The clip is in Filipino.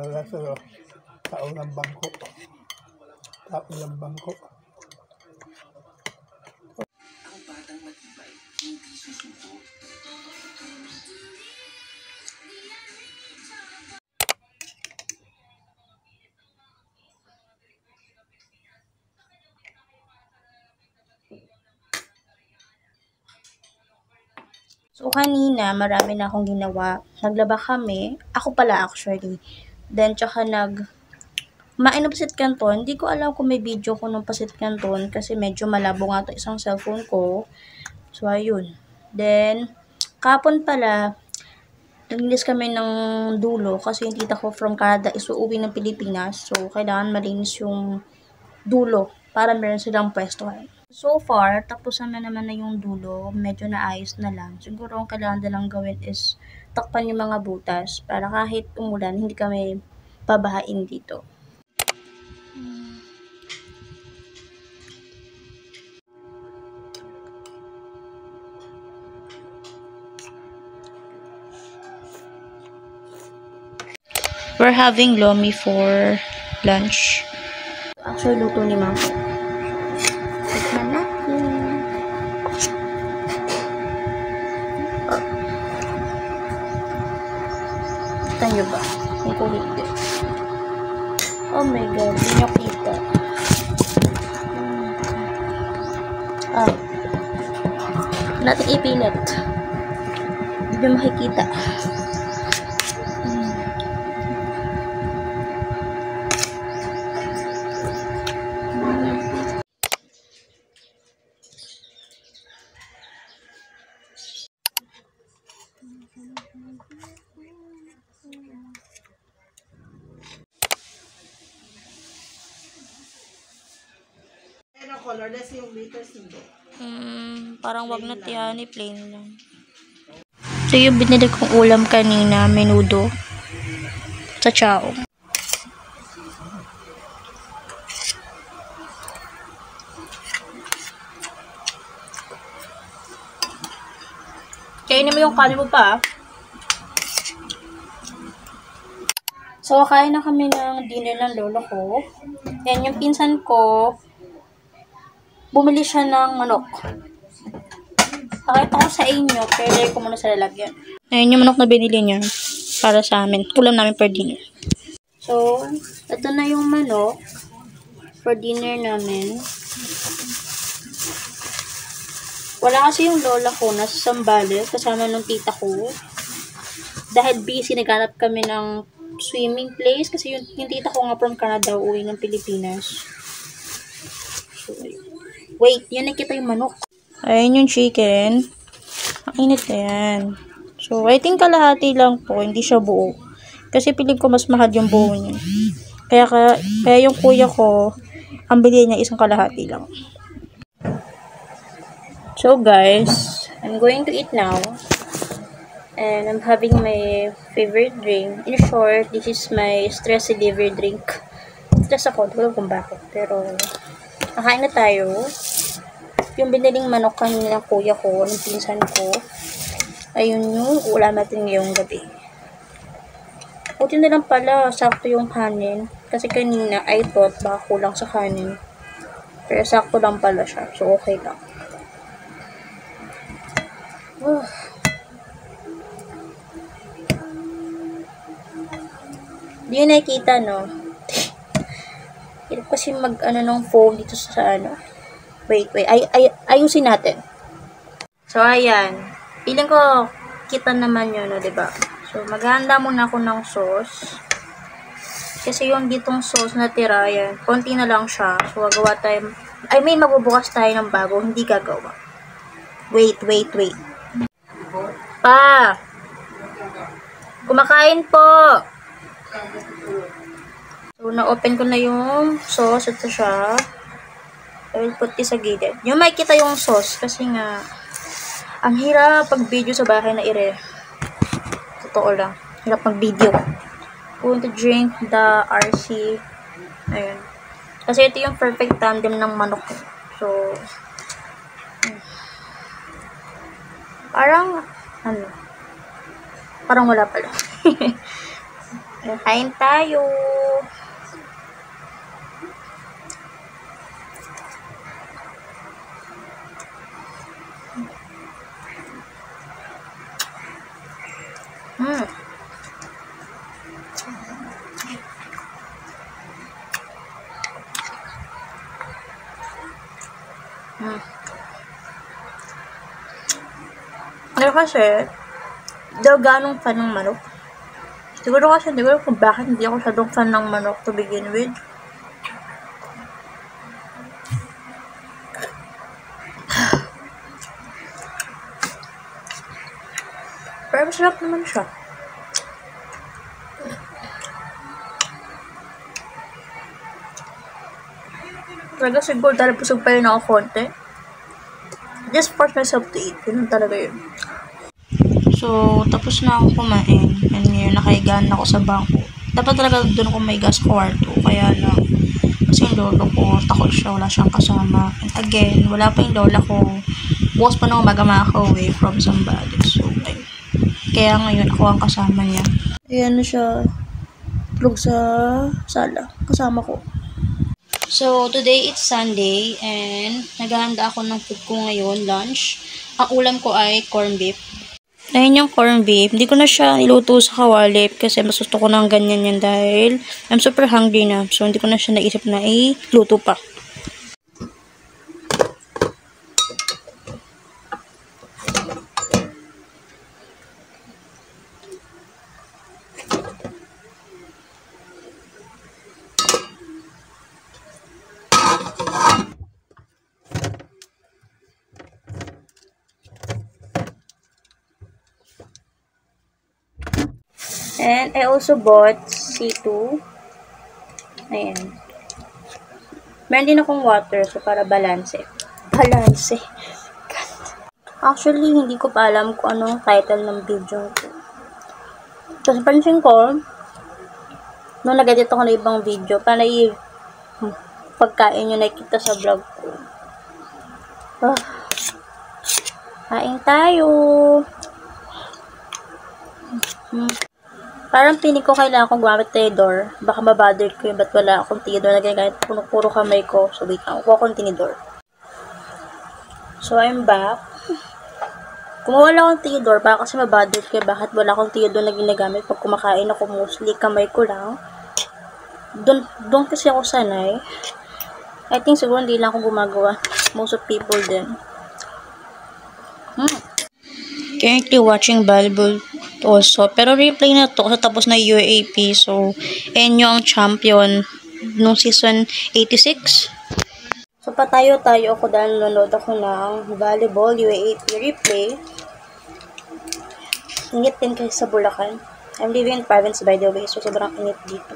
Naalala sa tao ng bangko. Tao ng bangko. Ang batang matibay, hindi susuko. So, kanina, marami na akong ginawa. Naglaba kami. Ako pala, actually. Then, tsaka kumain ng pasit canton. Hindi ko alam kung may video ko ng pasit canton kasi medyo malabo nga to isang cellphone ko. So, ayun. Then, kapon pala, naglinis kami ng dulo kasi yung tita ko from Canada is uuwi ng Pilipinas. So, kailangan malinis yung dulo para meron silang pwestuhan. So far, tapos naman na yung dulo, medyo naayos na lang. Siguro ang kailangan na lang gawin is takpan yung mga butas para kahit umulan, hindi kami babahain dito. We're having lomi for lunch. Actually, luto ni Mama. Tikman natin. Kita nyo ba? Hindi ko hindi. Oh my God, hindi nyo kita. Natin ipilit. Hindi nyo makikita. Colorless yung latest hindi. Parang wag na tiyani, plain lang. So yung binili kong ulam kanina, menudo sa Chao. Kainin mo yung kanin mo pa. So, kain na kami ng dinner ng lolo ko. Yan, yung pinsan ko, bumili siya ng manok. Pakita ko sa inyo, pero ko muna sa lalagyan. Ayan yung manok na binili niya para sa amin. Ulam namin per dinner. So, ito na yung manok for dinner namin. Wala kasi yung lola ko nasa Sambales kasama ng tita ko. Dahil busy, naghanap kami ng swimming place kasi yung tita ko nga from Canada uwi ng Pilipinas. So, wait, yan nakita yung manok. Ayan yung chicken. Ang init na yan. So, I think kalahati lang po, hindi siya buo. Kasi piling ko mas mahal yung buo niya. Kaya yung kuya ko, ang bili niya isang kalahati lang. So guys, I'm going to eat now. And I'm having my favorite drink. In short, this is my stress reliever drink. Stress ako, hindi ko kung bakit. Pero, nakain na tayo. Yung biniling manok kanina ng kuya ko, ng pinsan ko, ayun yung ulam natin ngayong gabi. Buti na lang pala, sakto yung kanin. Kasi kanina, I thought baka kulang sa kanin. Pero sakto lang pala siya. So, okay lang. Hindi yun nakikita, no? Hirap kasi ng phone dito sa Wait. Ayusin natin. So, ayan. Piling ko, kita naman yun, no, diba? So, maghahanda muna ako ng sauce. Kasi yung ditong sauce na tira, yan, konti na lang siya. So, gagawa tayo, magbubukas tayo ng bago, hindi gagawa. Wait. Pa! Kumakain po! So, na-open ko na yung sauce. Ito siya. I will put this sa gilid. Yung makikita yung sauce kasi nga ang hirap pag video sa bahay na totoo lang. Hirap pag video. Going to drink the RC. Ayun. Kasi ito yung perfect tandem ng manok. So, parang wala pala. Kain tayo. Pero kasi, daw ganong fan ng manok. Siguro kasi, hindi ko kung bakit hindi ako masyadong fan ng manok to begin with. Pero masarap naman siya. Talaga siguro dahil busog pa rin ako konti. Just force myself to eat. Yun talaga yun. So, tapos na ako kumain. And ngayon, nakahigaan ako sa bangko. Dapat talaga doon ako may gas kwarto. Kaya lang, kasi yung lolo ko, takot siya, wala siyang kasama. And again, wala pa yung lola ko. Bukas pa na umaga makaka-away from somebody. So, ayun. Kaya ngayon, ako ang kasama niya. Ayan na siya. Tulog sa sala. Kasama ko. So, today it's Sunday and naghahanda ako ng food ko ngayon, lunch. Ang ulam ko ay corned beef. Ayun yung corned beef. Hindi ko na siya niluto sa kawali kasi mas gusto ko ng ganyan yan dahil I'm super hungry na. So, hindi ko na siya naisip na iluto pa. And I also bought C2. Ayan. Meron din akong water, so para balance. Balance. Actually, hindi ko pa alam kung anong title ng video ko. Kasi pansin ko, nung nag-edit ako ng ibang video, para pagkain yung nakikita sa vlog ko. Kain tayo. Parang pinig ko kailangan kong gumamit tinidor. Baka mabother ko yun, ba't wala akong tinidor na ginagamit puro kamay ko. So, wait lang. Kuha akong tinidor. So, I'm back. Kung wala akong tinidor, baka kasi mabother ko yun. Bakit wala akong tinidor na ginagamit pag kumakain ako mostly kamay ko lang. Doon kasi ako sanay. I think siguro hindi lang ako gumagawa. Most of people din. Currently watching volleyball also. Pero replay na to kasi tapos na UAAP. So, Enyo ang champion nung season 86. So, patayo ako dahil nanonood ako ng volleyball UAAP replay. Init din kasi sa Bulacan. I'm living in province by the way. So, sobrang init dito.